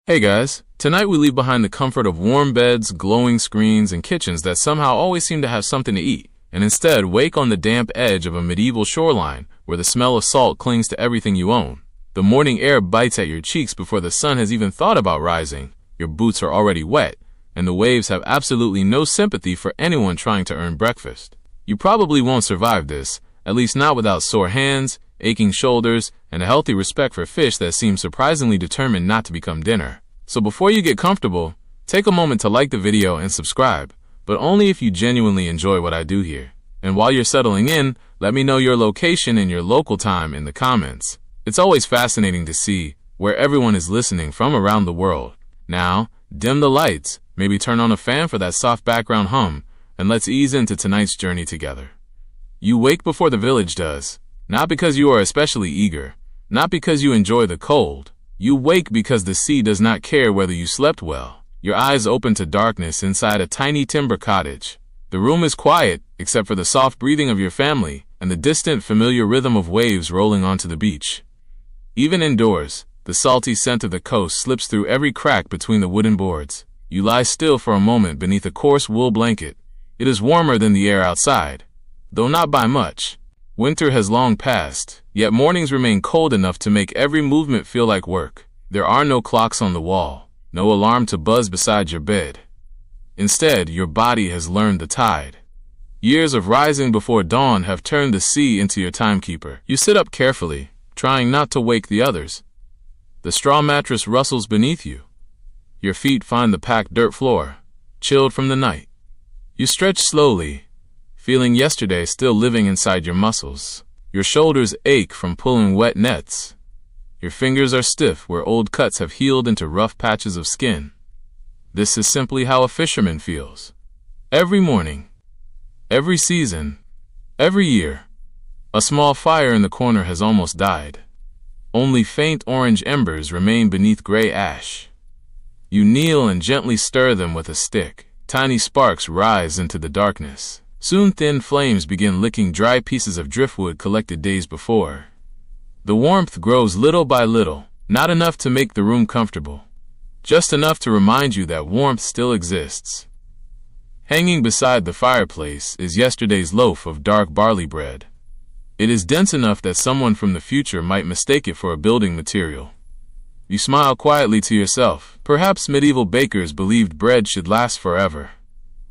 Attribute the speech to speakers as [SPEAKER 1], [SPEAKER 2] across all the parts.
[SPEAKER 1] Hey guys, tonight we leave behind the comfort of warm beds, glowing screens, and kitchens that somehow always seem to have something to eat, and instead wake on the damp edge of a medieval shoreline where the smell of salt clings to everything you own. The morning air bites at your cheeks before the sun has even thought about rising, your boots are already wet, and the waves have absolutely no sympathy for anyone trying to earn breakfast. You probably won't survive this, at least not without sore hands, aching shoulders, and a healthy respect for fish that seems surprisingly determined not to become dinner. So before you get comfortable, take a moment to like the video and subscribe, but only if you genuinely enjoy what I do here. And while you're settling in, let me know your location and your local time in the comments. It's always fascinating to see where everyone is listening from around the world. Now, dim the lights, maybe turn on a fan for that soft background hum, and let's ease into tonight's journey together. You wake before the village does. Not because you are especially eager, not because you enjoy the cold. You wake because the sea does not care whether you slept well. Your eyes open to darkness inside a tiny timber cottage. The room is quiet, except for the soft breathing of your family and the distant, familiar rhythm of waves rolling onto the beach. Even indoors, the salty scent of the coast slips through every crack between the wooden boards. You lie still for a moment beneath a coarse wool blanket. It is warmer than the air outside, though not by much. Winter has long passed, yet mornings remain cold enough to make every movement feel like work. There are no clocks on the wall, no alarm to buzz beside your bed. Instead, your body has learned the tide. Years of rising before dawn have turned the sea into your timekeeper. You sit up carefully, trying not to wake the others. The straw mattress rustles beneath you. Your feet find the packed dirt floor, chilled from the night. You stretch slowly, feeling yesterday still living inside your muscles. Your shoulders ache from pulling wet nets. Your fingers are stiff where old cuts have healed into rough patches of skin. This is simply how a fisherman feels. Every morning, every season, every year, a small fire in the corner has almost died. Only faint orange embers remain beneath gray ash. You kneel and gently stir them with a stick. Tiny sparks rise into the darkness. Soon thin flames begin licking dry pieces of driftwood collected days before. The warmth grows little by little, not enough to make the room comfortable, just enough to remind you that warmth still exists. Hanging beside the fireplace is yesterday's loaf of dark barley bread. It is dense enough that someone from the future might mistake it for a building material. You smile quietly to yourself. Perhaps medieval bakers believed bread should last forever.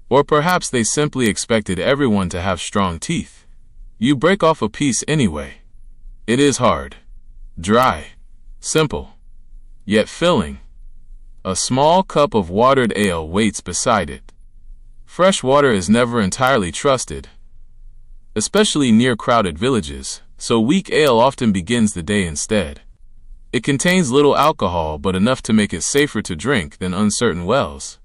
[SPEAKER 1] Or perhaps they simply expected everyone to have strong teeth. You break off a piece anyway. It is hard, dry, simple, yet filling. A small cup of watered ale waits beside it. Fresh water is never entirely trusted, especially near crowded villages, so weak ale often begins the day instead. It contains little alcohol but enough to make it safer to drink than uncertain wells.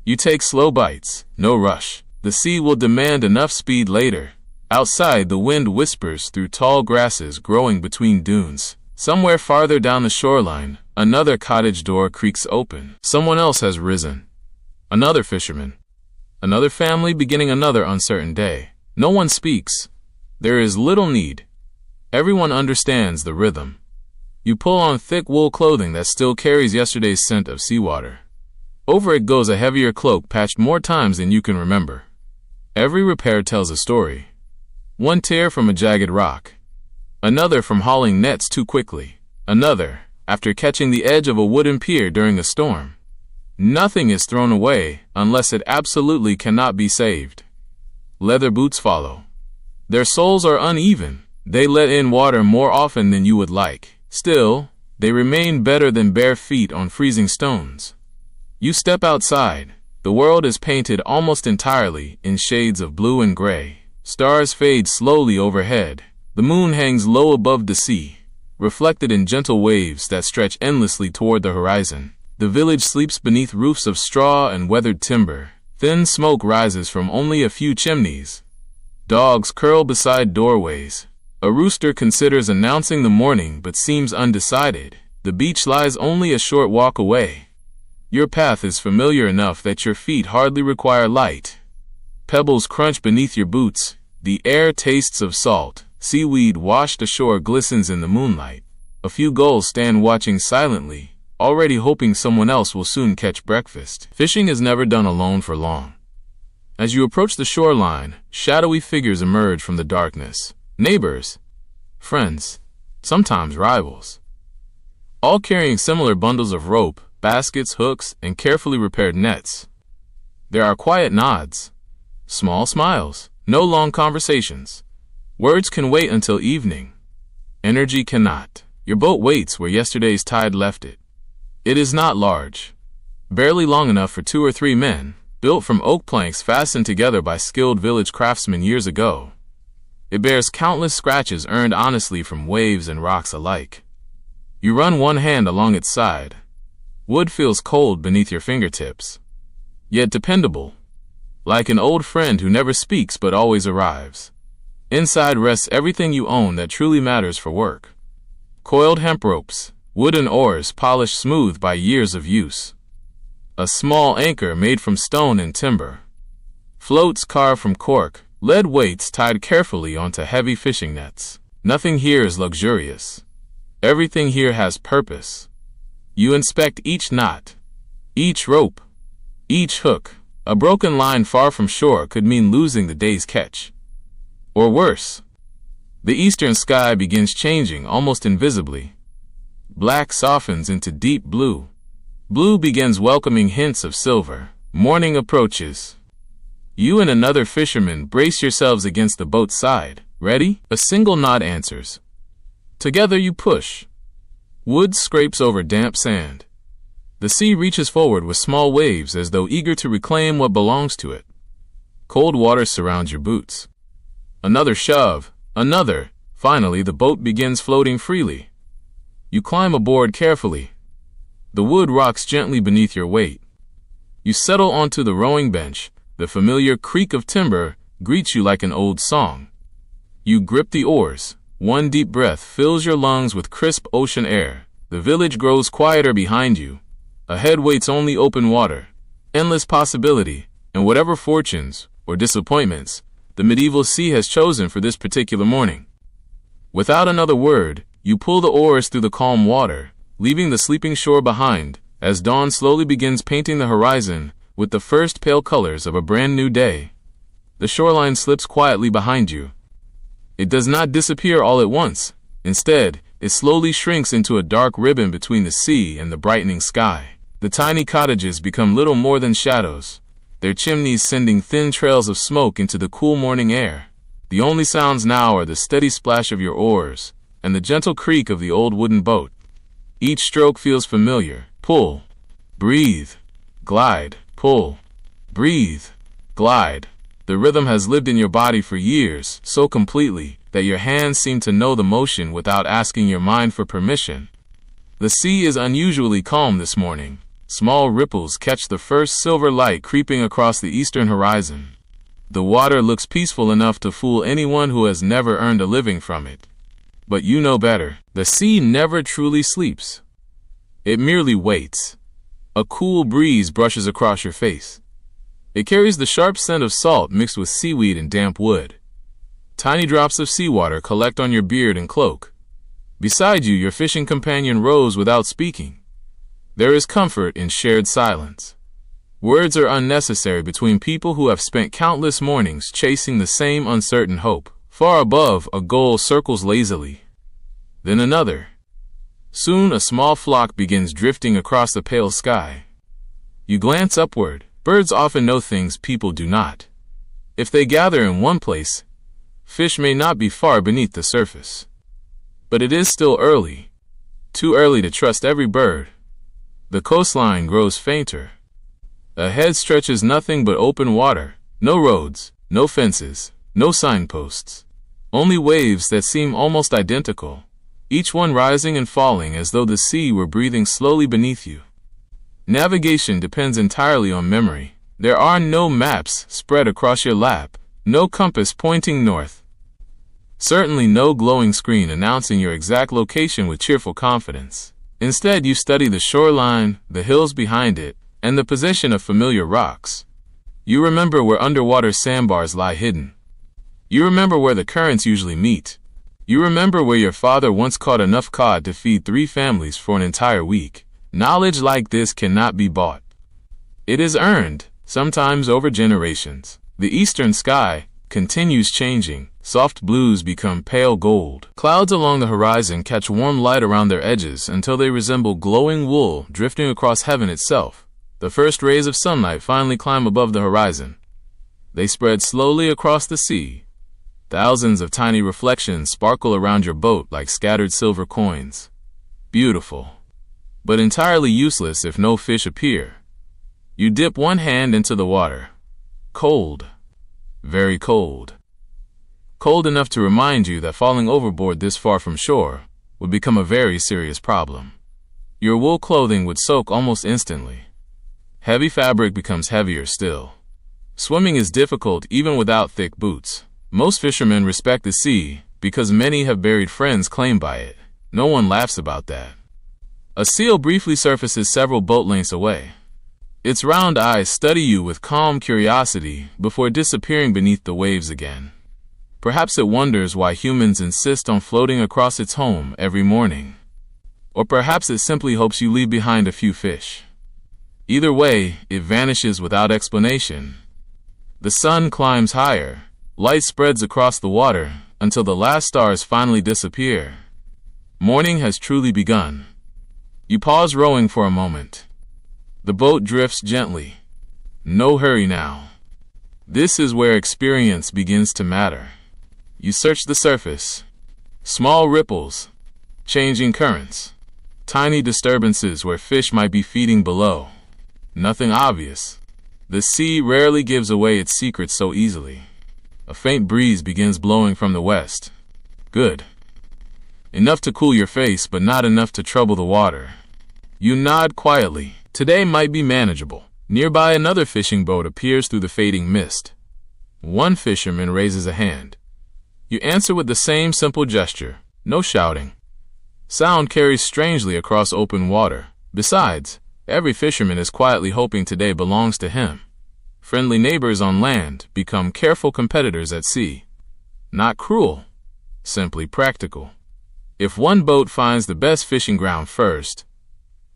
[SPEAKER 1] You take slow bites, no rush. The sea will demand enough speed later. Outside, the wind whispers through tall grasses growing between dunes. Somewhere farther down the shoreline, another cottage door creaks open. Someone else has risen. Another fisherman. Another family beginning another uncertain day. No one speaks. There is little need. Everyone understands the rhythm. You pull on thick wool clothing that still carries yesterday's scent of seawater. Over it goes a heavier cloak patched more times than you can remember. Every repair tells a story. One tear from a jagged rock. Another from hauling nets too quickly. Another, after catching the edge of a wooden pier during a storm. Nothing is thrown away unless it absolutely cannot be saved. Leather boots follow. Their soles are uneven. They let in water more often than you would like. Still, they remain better than bare feet on freezing stones. You step outside. The world is painted almost entirely in shades of blue and gray. Stars fade slowly overhead. The moon hangs low above the sea, reflected in gentle waves that stretch endlessly toward the horizon. The village sleeps beneath roofs of straw and weathered timber. Thin smoke rises from only a few chimneys. Dogs curl beside doorways. A rooster considers announcing the morning but seems undecided. The beach lies only a short walk away. Your path is familiar enough that your feet hardly require light. Pebbles crunch beneath your boots. The air tastes of salt. Seaweed washed ashore glistens in the moonlight. A few gulls stand watching silently, already hoping someone else will soon catch breakfast. Fishing is never done alone for long. As you approach the shoreline, shadowy figures emerge from the darkness. Neighbors, friends, sometimes rivals, all carrying similar bundles of rope, baskets, hooks, and carefully repaired nets. There are quiet nods, small smiles, no long conversations. Words can wait until evening. Energy cannot. Your boat waits where yesterday's tide left it. It is not large, barely long enough for 2 or 3 men, built from oak planks fastened together by skilled village craftsmen years ago. It bears countless scratches earned honestly from waves and rocks alike. You run one hand along its side. Wood feels cold beneath your fingertips, yet dependable, like an old friend who never speaks but always arrives. Inside rests everything you own that truly matters for work. Coiled hemp ropes, wooden oars polished smooth by years of use. A small anchor made from stone and timber. Floats carved from cork, lead weights tied carefully onto heavy fishing nets. Nothing here is luxurious. Everything here has purpose. You inspect each knot, each rope, each hook. A broken line far from shore could mean losing the day's catch. Or worse. The eastern sky begins changing almost invisibly. Black softens into deep blue. Blue begins welcoming hints of silver. Morning approaches. You and another fisherman brace yourselves against the boat's side. Ready? A single knot answers. Together you push. Wood scrapes over damp sand. The sea reaches forward with small waves as though eager to reclaim what belongs to it. Cold water surrounds your boots. Another shove. Another. Finally, the boat begins floating freely. You climb aboard carefully. The wood rocks gently beneath your weight. You settle onto the rowing bench. The familiar creak of timber greets you like an old song. You grip the oars. One deep breath fills your lungs with crisp ocean air. The village grows quieter behind you. Ahead waits only open water, endless possibility, and whatever fortunes or disappointments the medieval sea has chosen for this particular morning. Without another word, you pull the oars through the calm water, leaving the sleeping shore behind, as dawn slowly begins painting the horizon with the first pale colors of a brand new day. The shoreline slips quietly behind you. It does not disappear all at once. Instead, it slowly shrinks into a dark ribbon between the sea and the brightening sky. The tiny cottages become little more than shadows, their chimneys sending thin trails of smoke into the cool morning air. The only sounds now are the steady splash of your oars and the gentle creak of the old wooden boat. Each stroke feels familiar. Pull, breathe, glide, pull, breathe, glide. The rhythm has lived in your body for years, so completely that your hands seem to know the motion without asking your mind for permission. The sea is unusually calm this morning. Small ripples catch the first silver light creeping across the eastern horizon. The water looks peaceful enough to fool anyone who has never earned a living from it. But you know better. The sea never truly sleeps. It merely waits. A cool breeze brushes across your face. It carries the sharp scent of salt mixed with seaweed and damp wood. Tiny drops of seawater collect on your beard and cloak. Beside you, your fishing companion rows without speaking. There is comfort in shared silence. Words are unnecessary between people who have spent countless mornings chasing the same uncertain hope. Far above, a gull circles lazily. Then another. Soon a small flock begins drifting across the pale sky. You glance upward. Birds often know things people do not. If they gather in one place, fish may not be far beneath the surface. But it is still early. Too early to trust every bird. The coastline grows fainter. Ahead stretches nothing but open water. No roads, no fences, no signposts. Only waves that seem almost identical, each one rising and falling as though the sea were breathing slowly beneath you. Navigation depends entirely on memory. There are no maps spread across your lap, no compass pointing north. Certainly no glowing screen announcing your exact location with cheerful confidence. Instead, you study the shoreline, the hills behind it, and the position of familiar rocks. You remember where underwater sandbars lie hidden. You remember where the currents usually meet. You remember where your father once caught enough cod to feed 3 families for an entire week. Knowledge like this cannot be bought. It is earned, sometimes over generations. The eastern sky continues changing. Soft blues become pale gold. Clouds along the horizon catch warm light around their edges until they resemble glowing wool drifting across heaven itself. The first rays of sunlight finally climb above the horizon. They spread slowly across the sea. Thousands of tiny reflections sparkle around your boat like scattered silver coins. Beautiful, but entirely useless if no fish appear. You dip one hand into the water. Cold. Very cold. Cold enough to remind you that falling overboard this far from shore would become a very serious problem. Your wool clothing would soak almost instantly. Heavy fabric becomes heavier still. Swimming is difficult even without thick boots. Most fishermen respect the sea because many have buried friends claimed by it. No one laughs about that. A seal briefly surfaces several boat lengths away. Its round eyes study you with calm curiosity before disappearing beneath the waves again. Perhaps it wonders why humans insist on floating across its home every morning. Or perhaps it simply hopes you leave behind a few fish. Either way, it vanishes without explanation. The sun climbs higher. Light spreads across the water until the last stars finally disappear. Morning has truly begun. You pause rowing for a moment. The boat drifts gently. No hurry now. This is where experience begins to matter. You search the surface. Small ripples, changing currents, tiny disturbances where fish might be feeding below. Nothing obvious. The sea rarely gives away its secrets so easily. A faint breeze begins blowing from the west. Good. Enough to cool your face, but not enough to trouble the water. You nod quietly. Today might be manageable. Nearby, another fishing boat appears through the fading mist. One fisherman raises a hand. You answer with the same simple gesture. No shouting. Sound carries strangely across open water. Besides, every fisherman is quietly hoping today belongs to him. Friendly neighbors on land become careful competitors at sea. Not cruel, simply practical. If one boat finds the best fishing ground first,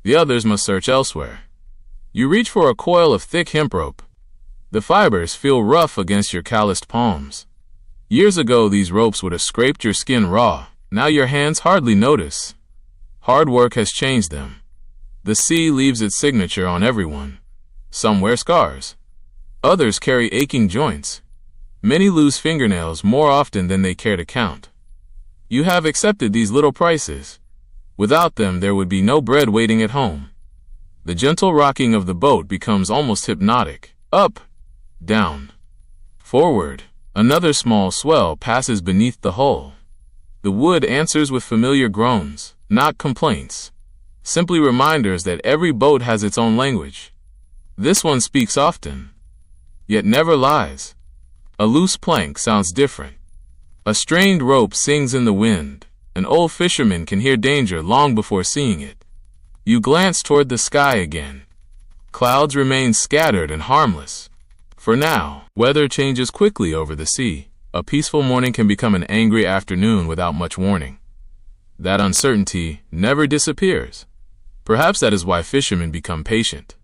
[SPEAKER 1] the others must search elsewhere. You reach for a coil of thick hemp rope. The fibers feel rough against your calloused palms. Years ago, these ropes would have scraped your skin raw. Now your hands hardly notice. Hard work has changed them. The sea leaves its signature on everyone. Some wear scars. Others carry aching joints. Many lose fingernails more often than they care to count. You have accepted these little prices. Without them, there would be no bread waiting at home. The gentle rocking of the boat becomes almost hypnotic. Up, down, forward. Another small swell passes beneath the hull. The wood answers with familiar groans, not complaints. Simply reminders that every boat has its own language. This one speaks often, yet never lies. A loose plank sounds different. A strained rope sings in the wind. An old fisherman can hear danger long before seeing it. You glance toward the sky again. Clouds remain scattered and harmless. For now, weather changes quickly over the sea. A peaceful morning can become an angry afternoon without much warning. That uncertainty never disappears. Perhaps that is why fishermen become patient.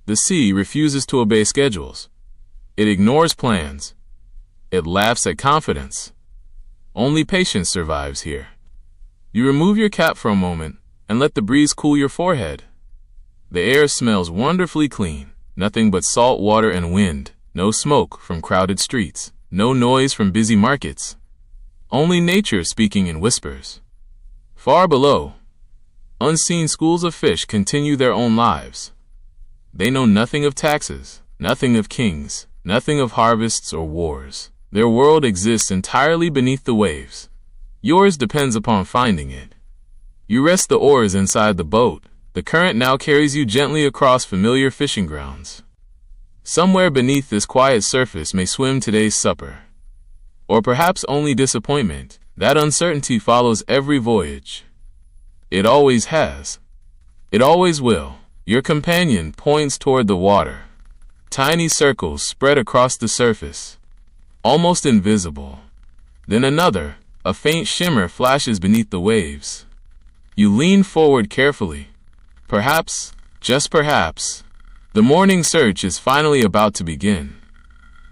[SPEAKER 1] The sea refuses to obey schedules. It ignores plans. It laughs at confidence. Only patience survives here. You remove your cap for a moment and let the breeze cool your forehead. The air smells wonderfully clean. Nothing but salt water and wind. No smoke from crowded streets. No noise from busy markets. Only nature speaking in whispers. Far below, unseen schools of fish continue their own lives. They know nothing of taxes, nothing of kings, nothing of harvests or wars. Their world exists entirely beneath the waves. Yours depends upon finding it. You rest the oars inside the boat. The current now carries you gently across familiar fishing grounds. Somewhere beneath this quiet surface may swim today's supper. Or perhaps only disappointment. That uncertainty follows every voyage. It always has. It always will. Your companion points toward the water. Tiny circles spread across the surface, almost invisible. Then another, a faint shimmer flashes beneath the waves. You lean forward carefully. Perhaps, just perhaps, the morning search is finally about to begin.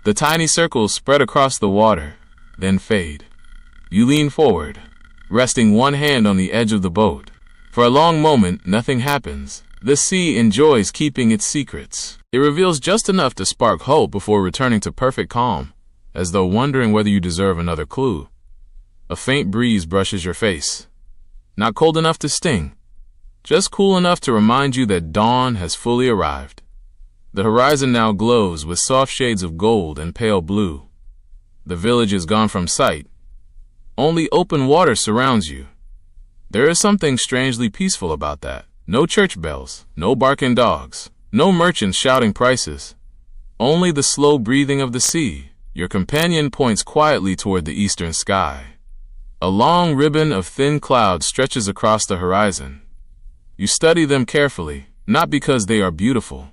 [SPEAKER 1] The tiny circles spread across the water, then fade. You lean forward, resting one hand on the edge of the boat. For a long moment, nothing happens. The sea enjoys keeping its secrets. It reveals just enough to spark hope before returning to perfect calm, as though wondering whether you deserve another clue. A faint breeze brushes your face. Not cold enough to sting, just cool enough to remind you that dawn has fully arrived. The horizon now glows with soft shades of gold and pale blue. The village is gone from sight. Only open water surrounds you. There is something strangely peaceful about that. No church bells, no barking dogs, no merchants shouting prices. Only the slow breathing of the sea. Your companion points quietly toward the eastern sky. A long ribbon of thin clouds stretches across the horizon. You study them carefully, not because they are beautiful,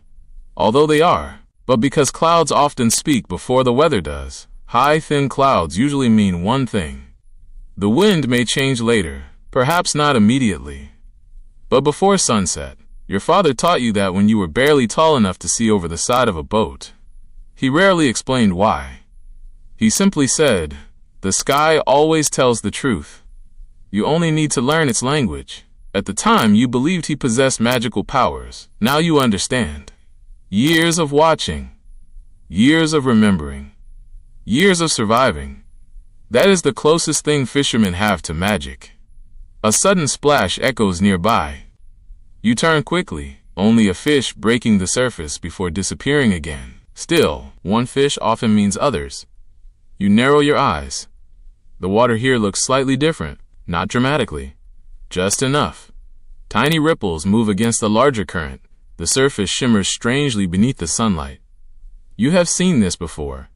[SPEAKER 1] although they are, but because clouds often speak before the weather does. High, thin clouds usually mean one thing. The wind may change later, perhaps not immediately. But before sunset, your father taught you that when you were barely tall enough to see over the side of a boat. He rarely explained why. He simply said, "The sky always tells the truth. You only need to learn its language." At the time, you believed he possessed magical powers. Now you understand. Years of watching, years of remembering, years of surviving. That is the closest thing fishermen have to magic. A sudden splash echoes nearby. You turn quickly, only a fish breaking the surface before disappearing again. Still, one fish often means others. You narrow your eyes. The water here looks slightly different, not dramatically, just enough. Tiny ripples move against the larger current. The surface shimmers strangely beneath the sunlight. You have seen this before.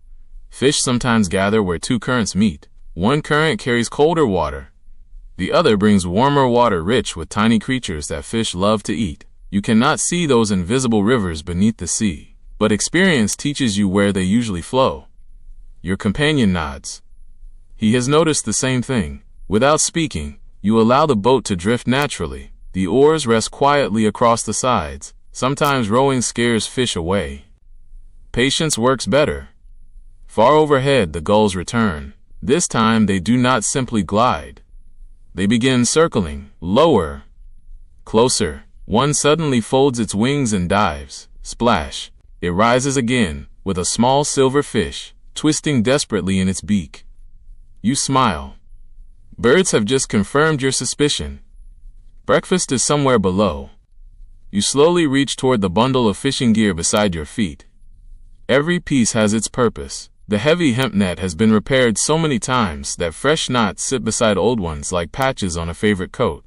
[SPEAKER 1] Fish sometimes gather where two currents meet. One current carries colder water. The other brings warmer water rich with tiny creatures that fish love to eat. You cannot see those invisible rivers beneath the sea, but experience teaches you where they usually flow. Your companion nods. He has noticed the same thing. Without speaking, you allow the boat to drift naturally. The oars rest quietly across the sides. Sometimes rowing scares fish away. Patience works better. Far overhead, the gulls return. This time, they do not simply glide. They begin circling, lower, closer. One suddenly folds its wings and dives. Splash. It rises again, with a small silver fish, twisting desperately in its beak. You smile. Birds have just confirmed your suspicion. Breakfast is somewhere below. You slowly reach toward the bundle of fishing gear beside your feet. Every piece has its purpose. The heavy hemp net has been repaired so many times that fresh knots sit beside old ones like patches on a favorite coat.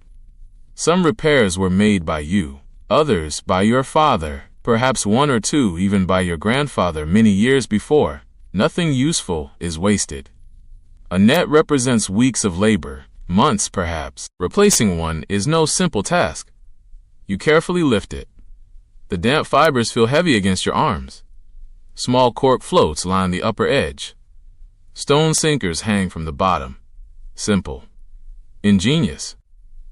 [SPEAKER 1] Some repairs were made by you, others by your father, perhaps one or two even by your grandfather many years before. Nothing useful is wasted. A net represents weeks of labor, months perhaps. Replacing one is no simple task. You carefully lift it. The damp fibers feel heavy against your arms. Small cork floats line the upper edge. Stone sinkers hang from the bottom. Simple. Ingenious.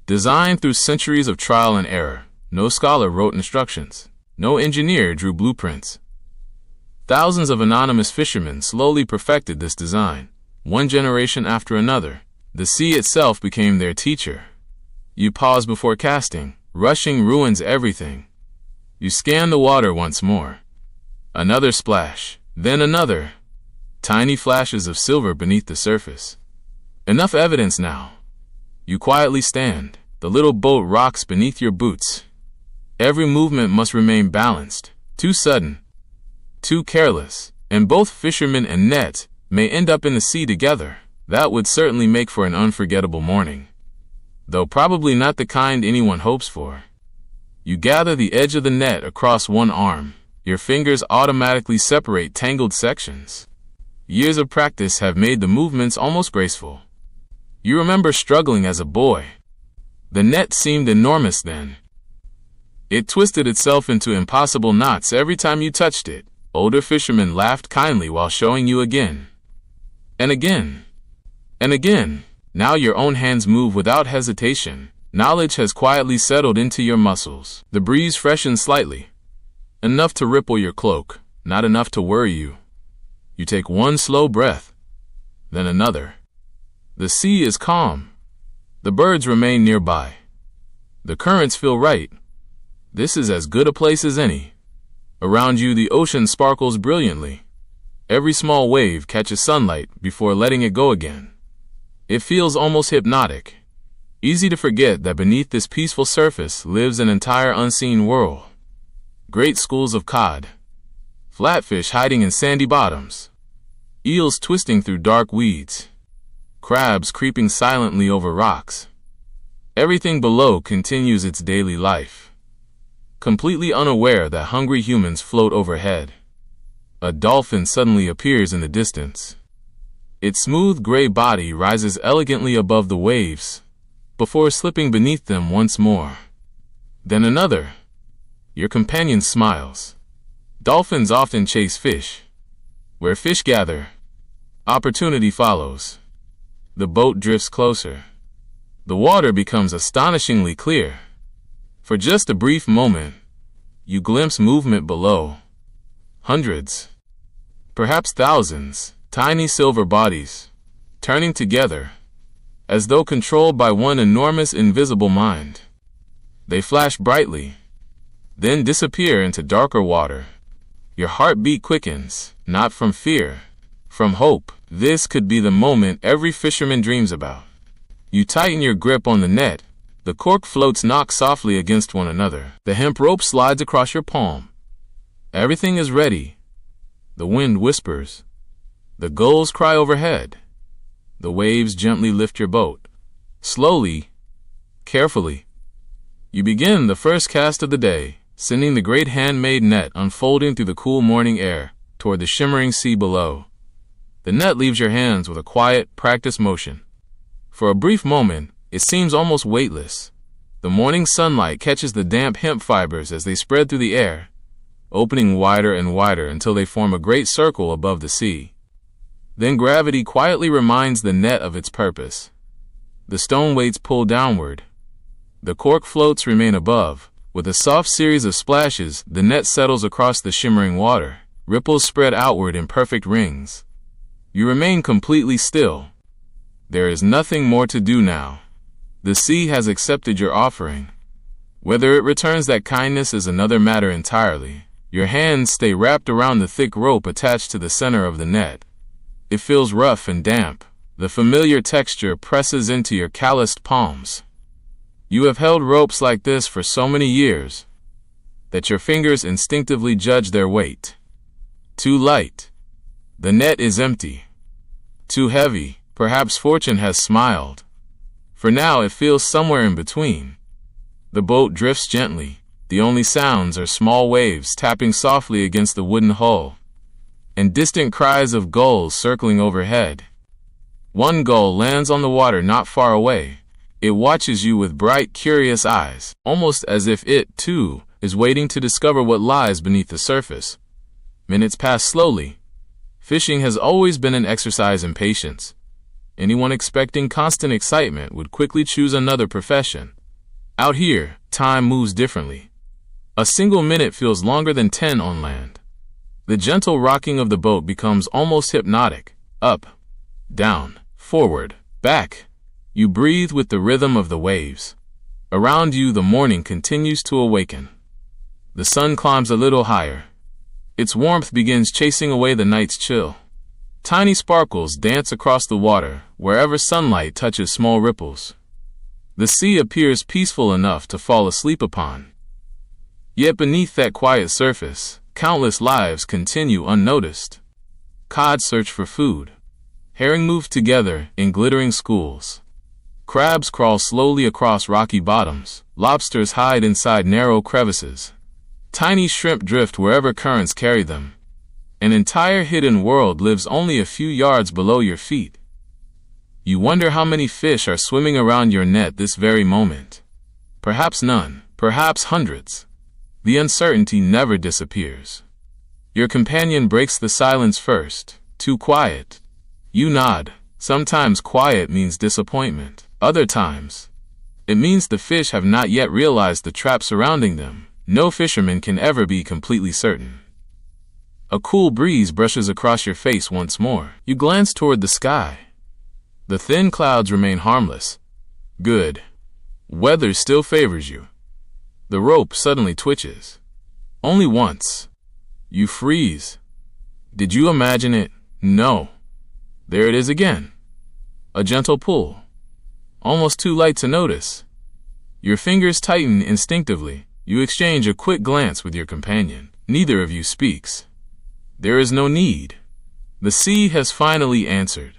[SPEAKER 1] Designed through centuries of trial and error. No scholar wrote instructions. No engineer drew blueprints. Thousands of anonymous fishermen slowly perfected this design. One generation after another, the sea itself became their teacher. You pause before casting. Rushing ruins everything. You scan the water once more. Another splash, then another. Tiny flashes of silver beneath the surface. Enough evidence now. You quietly stand. The little boat rocks beneath your boots. Every movement must remain balanced. Too sudden, too careless, and both fishermen and net may end up in the sea together. That would certainly make for an unforgettable morning, though probably not the kind anyone hopes for. You gather the edge of the net across one arm. Your fingers automatically separate tangled sections. Years of practice have made the movements almost graceful. You remember struggling as a boy. The net seemed enormous then. It twisted itself into impossible knots every time you touched it. Older fishermen laughed kindly while showing you again. And again. And again. Now your own hands move without hesitation. Knowledge has quietly settled into your muscles. The breeze freshens slightly, enough to ripple your cloak, not enough to worry you. You take one slow breath, then another. The sea is calm. The birds remain nearby. The currents feel right. This is as good a place as any. Around you, the ocean sparkles brilliantly. Every small wave catches sunlight before letting it go again. It feels almost hypnotic. Easy to forget that beneath this peaceful surface lives an entire unseen world. Great schools of cod, flatfish hiding in sandy bottoms, eels twisting through dark weeds, crabs creeping silently over rocks. Everything below continues its daily life, completely unaware that hungry humans float overhead. A dolphin suddenly appears in the distance. Its smooth gray body rises elegantly above the waves, before slipping beneath them once more. Then another. Your companion smiles. Dolphins often chase fish. Where fish gather, opportunity follows. The boat drifts closer. The water becomes astonishingly clear. For just a brief moment, you glimpse movement below. Hundreds, perhaps thousands, tiny silver bodies, turning together, as though controlled by one enormous invisible mind. They flash brightly, then disappear into darker water. Your heartbeat quickens, not from fear, from hope. This could be the moment every fisherman dreams about. You tighten your grip on the net. The cork floats knock softly against one another. The hemp rope slides across your palm. Everything is ready. The wind whispers. The gulls cry overhead. The waves gently lift your boat. Slowly, carefully, you begin the first cast of the day, sending the great handmade net unfolding through the cool morning air toward the shimmering sea below. The net leaves your hands with a quiet, practiced motion. For a brief moment, it seems almost weightless. The morning sunlight catches the damp hemp fibers as they spread through the air, opening wider and wider until they form a great circle above the sea. Then gravity quietly reminds the net of its purpose. The stone weights pull downward. The cork floats remain above. With a soft series of splashes, the net settles across the shimmering water. Ripples spread outward in perfect rings. You remain completely still. There is nothing more to do now. The sea has accepted your offering. Whether it returns that kindness is another matter entirely. Your hands stay wrapped around the thick rope attached to the center of the net. It feels rough and damp. The familiar texture presses into your calloused palms. You have held ropes like this for so many years that your fingers instinctively judge their weight. Too light. The net is empty. Too heavy. Perhaps fortune has smiled. For now it feels somewhere in between. The boat drifts gently. The only sounds are small waves tapping softly against the wooden hull, and distant cries of gulls circling overhead. One gull lands on the water not far away. It watches you with bright, curious eyes, almost as if it, too, is waiting to discover what lies beneath the surface. Minutes pass slowly. Fishing has always been an exercise in patience. Anyone expecting constant excitement would quickly choose another profession. Out here, time moves differently. A single minute feels longer than 10 on land. The gentle rocking of the boat becomes almost hypnotic. Up, down, forward, back. You breathe with the rhythm of the waves. Around you, the morning continues to awaken. The sun climbs a little higher. Its warmth begins chasing away the night's chill. Tiny sparkles dance across the water wherever sunlight touches small ripples. The sea appears peaceful enough to fall asleep upon. Yet beneath that quiet surface, countless lives continue unnoticed. Cod search for food. Herring move together in glittering schools. Crabs crawl slowly across rocky bottoms. Lobsters hide inside narrow crevices. Tiny shrimp drift wherever currents carry them. An entire hidden world lives only a few yards below your feet. You wonder how many fish are swimming around your net this very moment. Perhaps none, perhaps hundreds. The uncertainty never disappears. Your companion breaks the silence first. Too quiet. You nod. Sometimes quiet means disappointment. Other times, It means the fish have not yet realized the trap surrounding them. No fisherman can ever be completely certain. A cool breeze brushes across your face once more. You glance toward the sky. The thin clouds remain harmless. Good. Weather still favors you. The rope suddenly twitches. Only once. You freeze. Did you imagine it? No. There it is again. A gentle pull. Almost too light to notice. Your fingers tighten instinctively. You exchange a quick glance with your companion. Neither of you speaks. There is no need. The sea has finally answered.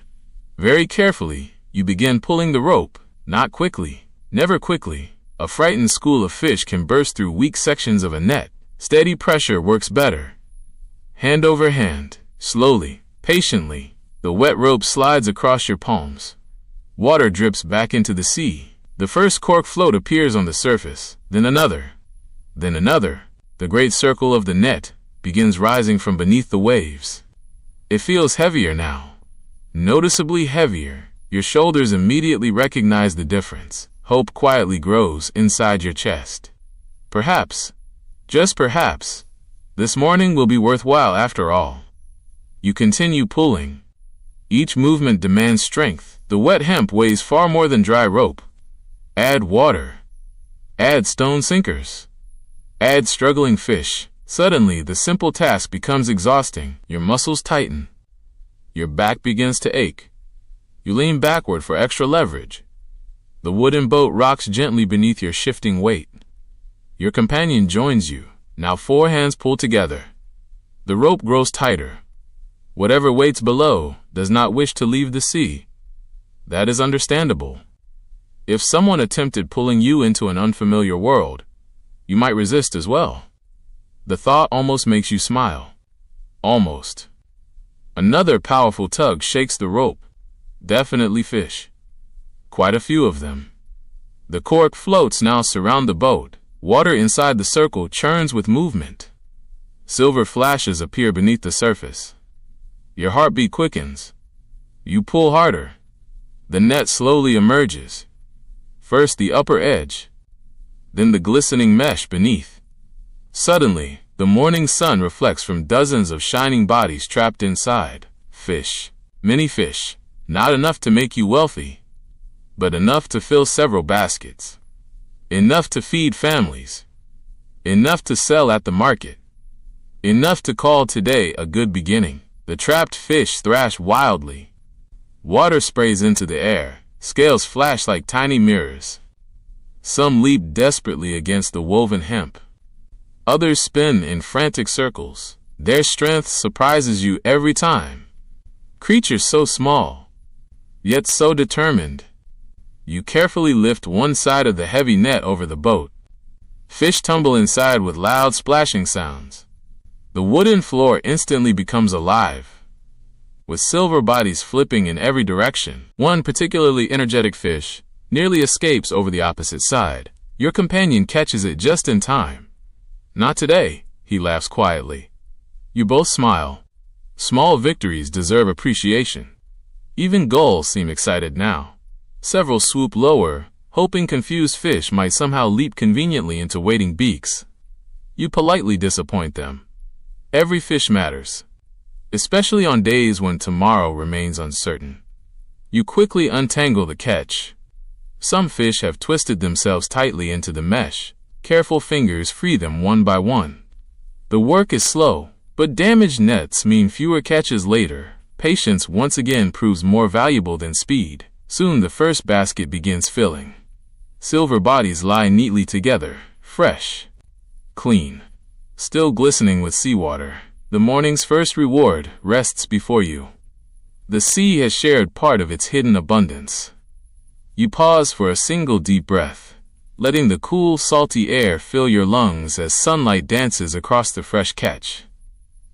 [SPEAKER 1] Very carefully, you begin pulling the rope. Not quickly. Never quickly. A frightened school of fish can burst through weak sections of a net. Steady pressure works better. Hand over hand, slowly, patiently, the wet rope slides across your palms. Water drips back into the sea. The first cork float appears on the surface, then another. Then another. The great circle of the net begins rising from beneath the waves. It feels heavier now. Noticeably heavier. Your shoulders immediately recognize the difference. Hope quietly grows inside your chest. Perhaps, just perhaps, this morning will be worthwhile after all. You continue pulling. Each movement demands strength. The wet hemp weighs far more than dry rope. Add water. Add stone sinkers. Add struggling fish. Suddenly, the simple task becomes exhausting. Your muscles tighten. Your back begins to ache. You lean backward for extra leverage. The wooden boat rocks gently beneath your shifting weight. Your companion joins you. Now 4 hands pull together. The rope grows tighter. Whatever waits below does not wish to leave the sea. That is understandable. If someone attempted pulling you into an unfamiliar world, you might resist as well. The thought almost makes you smile. Almost. Another powerful tug shakes the rope. Definitely fish. Quite a few of them. The cork floats now surround the boat. Water inside the circle churns with movement. Silver flashes appear beneath the surface. Your heartbeat quickens. You pull harder. The net slowly emerges. First the upper edge, then the glistening mesh beneath. Suddenly, the morning sun reflects from dozens of shining bodies trapped inside. Fish. Many fish. Not enough to make you wealthy, but enough to fill several baskets. Enough to feed families. Enough to sell at the market. Enough to call today a good beginning. The trapped fish thrash wildly. Water sprays into the air. Scales flash like tiny mirrors. Some leap desperately against the woven hemp. Others spin in frantic circles. Their strength surprises you every time. Creatures so small, yet so determined. You carefully lift one side of the heavy net over the boat. Fish tumble inside with loud splashing sounds. The wooden floor instantly becomes alive, with silver bodies flipping in every direction. One particularly energetic fish nearly escapes over the opposite side. Your companion catches it just in time. Not today, he laughs quietly. You both smile. Small victories deserve appreciation. Even gulls seem excited now. Several swoop lower, hoping confused fish might somehow leap conveniently into waiting beaks. You politely disappoint them. Every fish matters, especially on days when tomorrow remains uncertain. You quickly untangle the catch. Some fish have twisted themselves tightly into the mesh. Careful fingers free them one by one. The work is slow, but damaged nets mean fewer catches later. Patience once again proves more valuable than speed. Soon the first basket begins filling. Silver bodies lie neatly together, fresh, clean, still glistening with seawater. The morning's first reward rests before you. The sea has shared part of its hidden abundance. You pause for a single deep breath, letting the cool, salty air fill your lungs as sunlight dances across the fresh catch.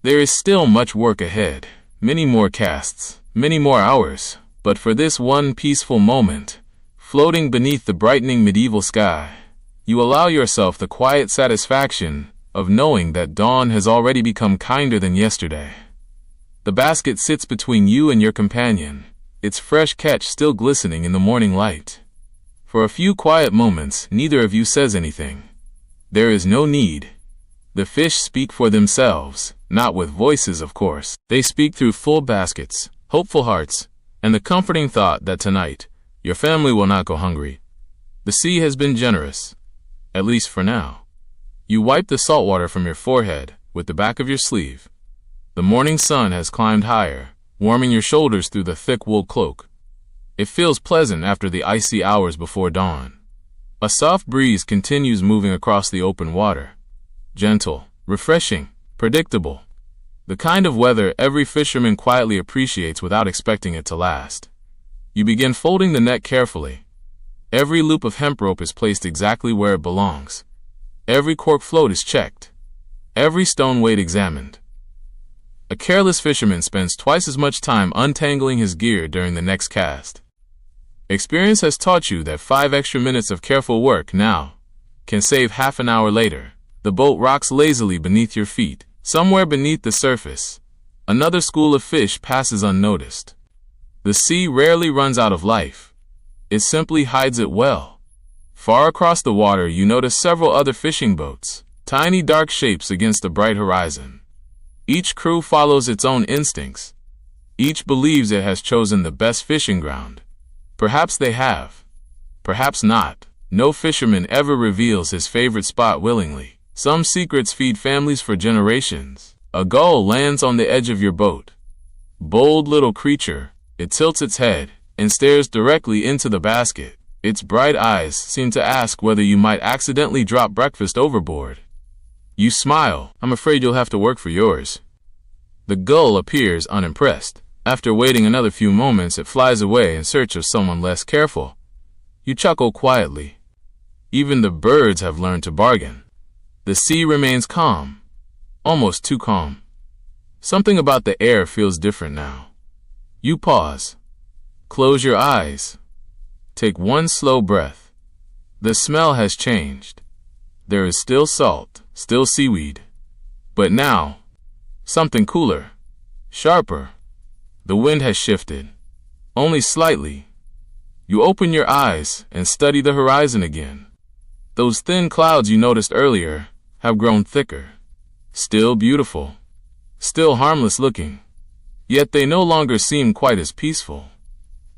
[SPEAKER 1] There is still much work ahead, many more casts, many more hours, but for this one peaceful moment, floating beneath the brightening medieval sky, you allow yourself the quiet satisfaction of knowing that dawn has already become kinder than yesterday. The basket sits between you and your companion, its fresh catch still glistening in the morning light. For a few quiet moments, neither of you says anything. There is no need. The fish speak for themselves, not with voices, of course. They speak through full baskets, hopeful hearts, and the comforting thought that tonight, your family will not go hungry. The sea has been generous, at least for now. You wipe the salt water from your forehead with the back of your sleeve. The morning sun has climbed higher, warming your shoulders through the thick wool cloak. It feels pleasant after the icy hours before dawn. A soft breeze continues moving across the open water. Gentle, refreshing, predictable. The kind of weather every fisherman quietly appreciates without expecting it to last. You begin folding the net carefully. Every loop of hemp rope is placed exactly where it belongs. Every cork float is checked. Every stone weight examined. A careless fisherman spends twice as much time untangling his gear during the next cast. Experience has taught you that 5 extra minutes of careful work now can save half an hour later. The boat rocks lazily beneath your feet. Somewhere beneath the surface, another school of fish passes unnoticed. The sea rarely runs out of life. It simply hides it well. Far across the water, you notice several other fishing boats, tiny dark shapes against the bright horizon. Each crew follows its own instincts. Each believes it has chosen the best fishing ground. Perhaps they have. Perhaps not. No fisherman ever reveals his favorite spot willingly. Some secrets feed families for generations. A gull lands on the edge of your boat. Bold little creature, it tilts its head and stares directly into the basket. Its bright eyes seem to ask whether you might accidentally drop breakfast overboard. You smile. I'm afraid you'll have to work for yours. The gull appears unimpressed. After waiting another few moments, it flies away in search of someone less careful. You chuckle quietly. Even the birds have learned to bargain. The sea remains calm, almost too calm. Something about the air feels different now. You pause. Close your eyes. Take one slow breath. The smell has changed. There is still salt, still seaweed. But now, something cooler, sharper. The wind has shifted, only slightly. You open your eyes and study the horizon again. Those thin clouds you noticed earlier have grown thicker. Still beautiful. Still harmless looking. Yet they no longer seem quite as peaceful.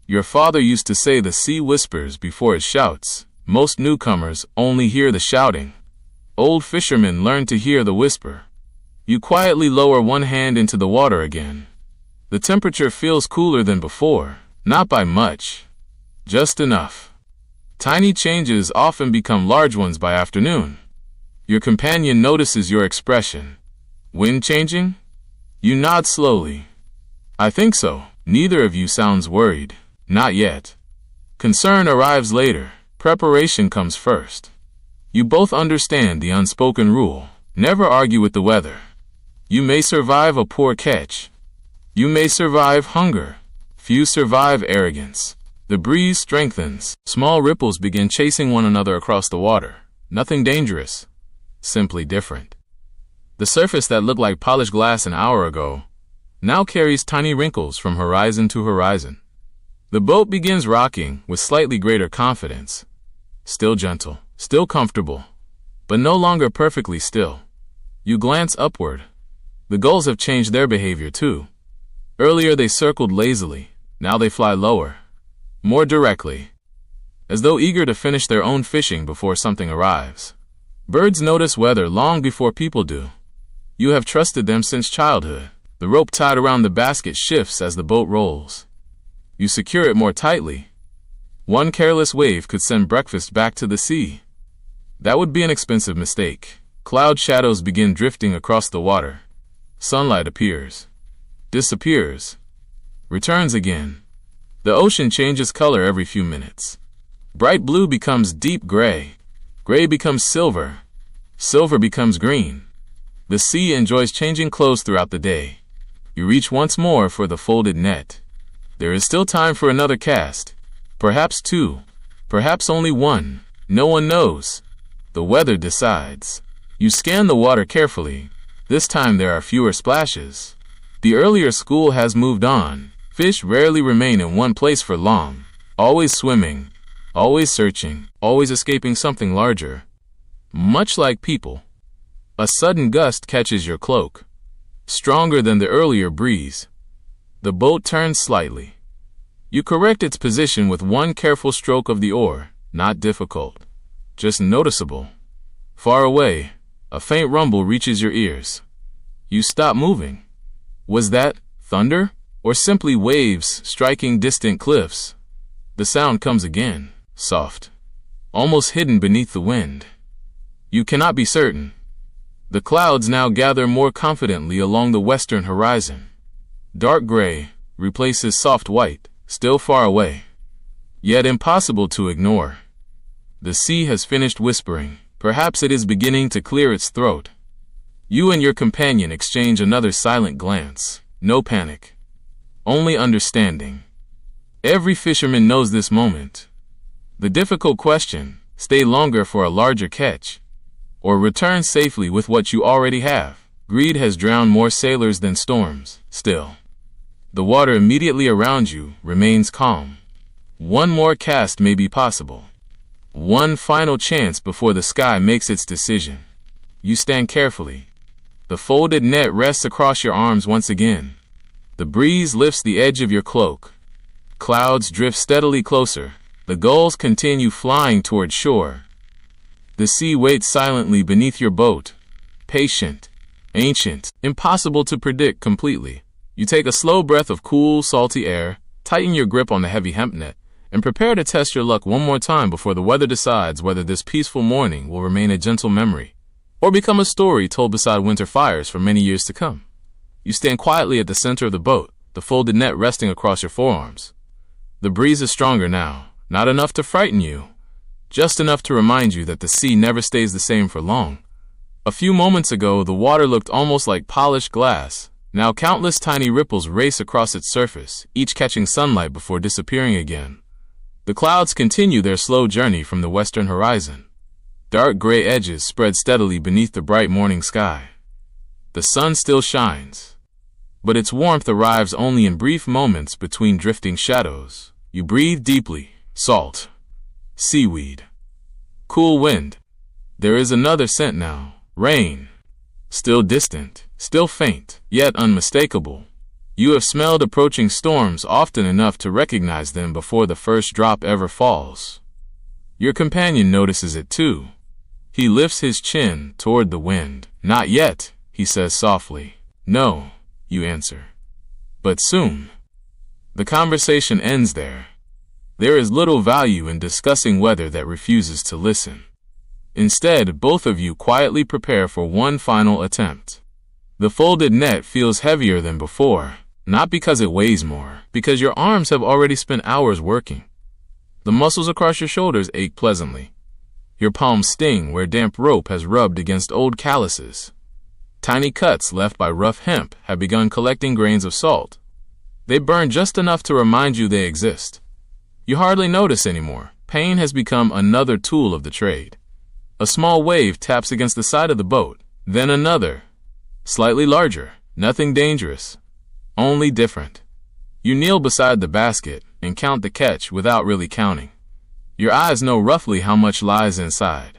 [SPEAKER 1] Your father used to say the sea whispers before it shouts. Most newcomers only hear the shouting. Old fishermen learn to hear the whisper. You quietly lower one hand into the water again. The temperature feels cooler than before, not by much. Just enough. Tiny changes often become large ones by afternoon. Your companion notices your expression. Wind changing? You nod slowly. I think so. Neither of you sounds worried. Not yet. Concern arrives later. Preparation comes first. You both understand the unspoken rule. Never argue with the weather. You may survive a poor catch. You may survive hunger. Few survive arrogance. The breeze strengthens. Small ripples begin chasing one another across the water. Nothing dangerous. Simply different. The surface that looked like polished glass an hour ago now carries tiny wrinkles from horizon to horizon. The boat begins rocking with slightly greater confidence. Still gentle, still comfortable, but no longer perfectly still. You glance upward. The gulls have changed their behavior too. Earlier they circled lazily. Now they fly lower, more directly, as though eager to finish their own fishing before something arrives. Birds notice weather long before people do. You have trusted them since childhood. The rope tied around the basket shifts as the boat rolls. You secure it more tightly. One careless wave could send breakfast back to the sea. That would be an expensive mistake. Cloud shadows begin drifting across the water. Sunlight appears, disappears, returns again. The ocean changes color every few minutes. Bright blue becomes deep gray. Gray becomes silver. Silver becomes green. The sea enjoys changing clothes throughout the day. You reach once more for the folded net. There is still time for another cast. Perhaps 2. Perhaps only 1. No one knows. The weather decides. You scan the water carefully. This time there are fewer splashes. The earlier school has moved on. Fish rarely remain in one place for long. Always swimming. always searching, always escaping something larger. Much like people. A sudden gust catches your cloak, stronger than the earlier breeze. The boat turns slightly. You correct its position with one careful stroke of the oar, not difficult, just noticeable. Far away, a faint rumble reaches your ears. You stop moving. Was that thunder, or simply waves striking distant cliffs? The sound comes again, soft, almost hidden beneath the wind. You cannot be certain. The clouds now gather more confidently along the western horizon. Dark gray replaces soft white, still far away, yet impossible to ignore. The sea has finished whispering. Perhaps it is beginning to clear its throat. You and your companion exchange another silent glance. No panic, only understanding. Every fisherman knows this moment. The difficult question, stay longer for a larger catch, or return safely with what you already have. Greed has drowned more sailors than storms. Still, the water immediately around you remains calm. One more cast may be possible. One final chance before the sky makes its decision. You stand carefully. The folded net rests across your arms once again. The breeze lifts the edge of your cloak. Clouds drift steadily closer. The gulls continue flying toward shore. The sea waits silently beneath your boat. Patient, ancient, impossible to predict completely. You take a slow breath of cool, salty air, tighten your grip on the heavy hemp net, and prepare to test your luck one more time before the weather decides whether this peaceful morning will remain a gentle memory or become a story told beside winter fires for many years to come. You stand quietly at the center of the boat, the folded net resting across your forearms. The breeze is stronger now, not enough to frighten you, just enough to remind you that the sea never stays the same for long. A few moments ago, the water looked almost like polished glass. Now countless tiny ripples race across its surface, each catching sunlight before disappearing again. The clouds continue their slow journey from the western horizon. Dark gray edges spread steadily beneath the bright morning sky. The sun still shines, but its warmth arrives only in brief moments between drifting shadows. You breathe deeply. Salt, seaweed, cool wind. There is another scent now. Rain. Still distant, still faint, yet unmistakable. You have smelled approaching storms often enough to recognize them before the first drop ever falls. Your companion notices it too. He lifts his chin toward the wind. Not yet, he says softly. No, you answer. But soon. The conversation ends there. There is little value in discussing weather that refuses to listen. Instead, both of you quietly prepare for one final attempt. The folded net feels heavier than before, not because it weighs more, because your arms have already spent hours working. The muscles across your shoulders ache pleasantly. Your palms sting where damp rope has rubbed against old calluses. Tiny cuts left by rough hemp have begun collecting grains of salt. They burn just enough to remind you they exist. You hardly notice anymore. Pain has become another tool of the trade. A small wave taps against the side of the boat, then another. Slightly larger, nothing dangerous, only different. You kneel beside the basket and count the catch without really counting. Your eyes know roughly how much lies inside.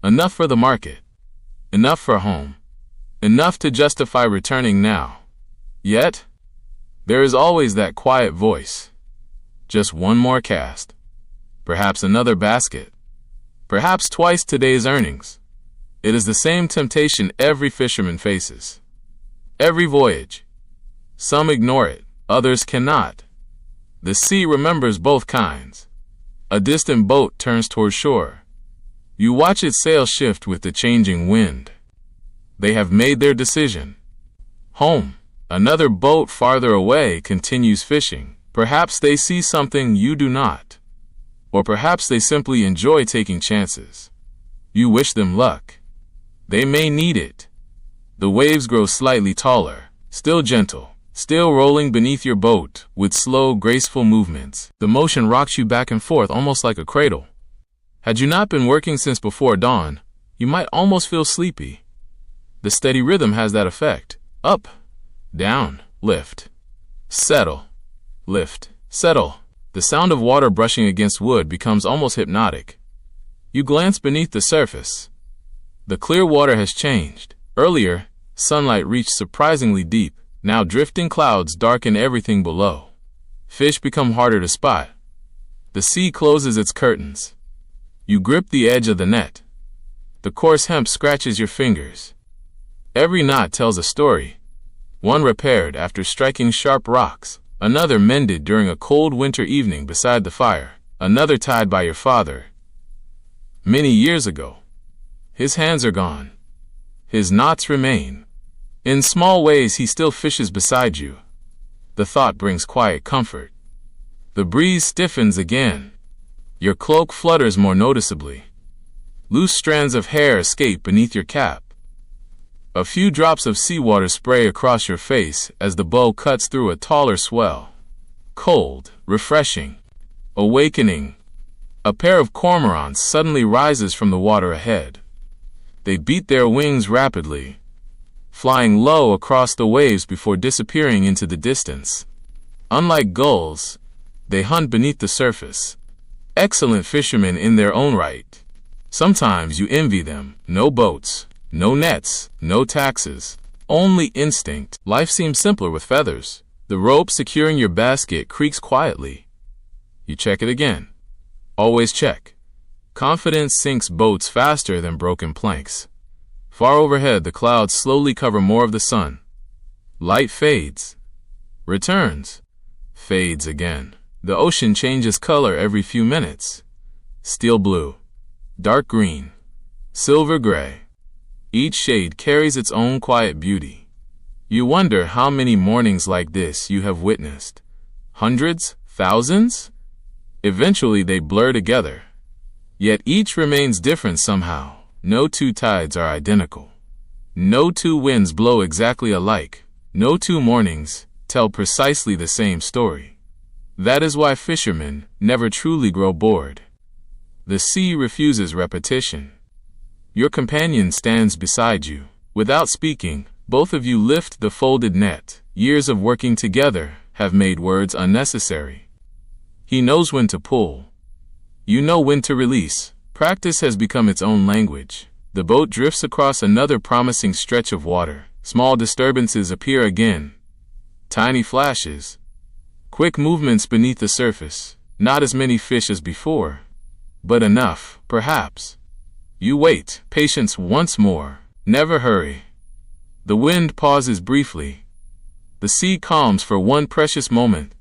[SPEAKER 1] Enough for the market, enough for home, enough to justify returning now. Yet, there is always that quiet voice. Just one more cast. Perhaps another basket. Perhaps twice today's earnings. It is the same temptation every fisherman faces. Every voyage. Some ignore it, others cannot. The sea remembers both kinds. A distant boat turns toward shore. You watch its sails shift with the changing wind. They have made their decision. Home. Another boat farther away continues fishing. Perhaps they see something you do not. Or perhaps they simply enjoy taking chances. You wish them luck. They may need it. The waves grow slightly taller, still gentle, still rolling beneath your boat with slow, graceful movements. The motion rocks you back and forth almost like a cradle. Had you not been working since before dawn, you might almost feel sleepy. The steady rhythm has that effect. Up, down, lift, settle, lift, settle. The sound of water brushing against wood becomes almost hypnotic. You glance beneath the surface. The clear water has changed. Earlier, sunlight reached surprisingly deep. Now drifting clouds darken everything below. Fish become harder to spot. The sea closes its curtains. You grip the edge of the net. The coarse hemp scratches your fingers. Every knot tells a story. One repaired after striking sharp rocks. Another mended during a cold winter evening beside the fire. Another tied by your father many years ago. His hands are gone. His knots remain. In small ways he still fishes beside you. The thought brings quiet comfort. The breeze stiffens again. Your cloak flutters more noticeably. Loose strands of hair escape beneath your cap. A few drops of seawater spray across your face as the bow cuts through a taller swell. Cold, refreshing, awakening. A pair of cormorants suddenly rises from the water ahead. They beat their wings rapidly, flying low across the waves before disappearing into the distance. Unlike gulls, they hunt beneath the surface. Excellent fishermen in their own right. Sometimes you envy them. No boats, no nets, no taxes, only instinct. Life seems simpler with feathers. The rope securing your basket creaks quietly. You check it again. Always check. Confidence sinks boats faster than broken planks. Far overhead, the clouds slowly cover more of the sun. Light fades, returns, fades again. The ocean changes color every few minutes. Steel blue, dark green, silver gray. Each shade carries its own quiet beauty. You wonder how many mornings like this you have witnessed. Hundreds? Thousands? Eventually they blur together. Yet each remains different somehow. No two tides are identical. No two winds blow exactly alike. No two mornings tell precisely the same story. That is why fishermen never truly grow bored. The sea refuses repetition. Your companion stands beside you. Without speaking, both of you lift the folded net. Years of working together have made words unnecessary. He knows when to pull. You know when to release. Practice has become its own language. The boat drifts across another promising stretch of water. Small disturbances appear again. Tiny flashes. Quick movements beneath the surface. Not as many fish as before, but enough, perhaps. You wait, patience once more. Never hurry. The wind pauses briefly. The sea calms for one precious moment,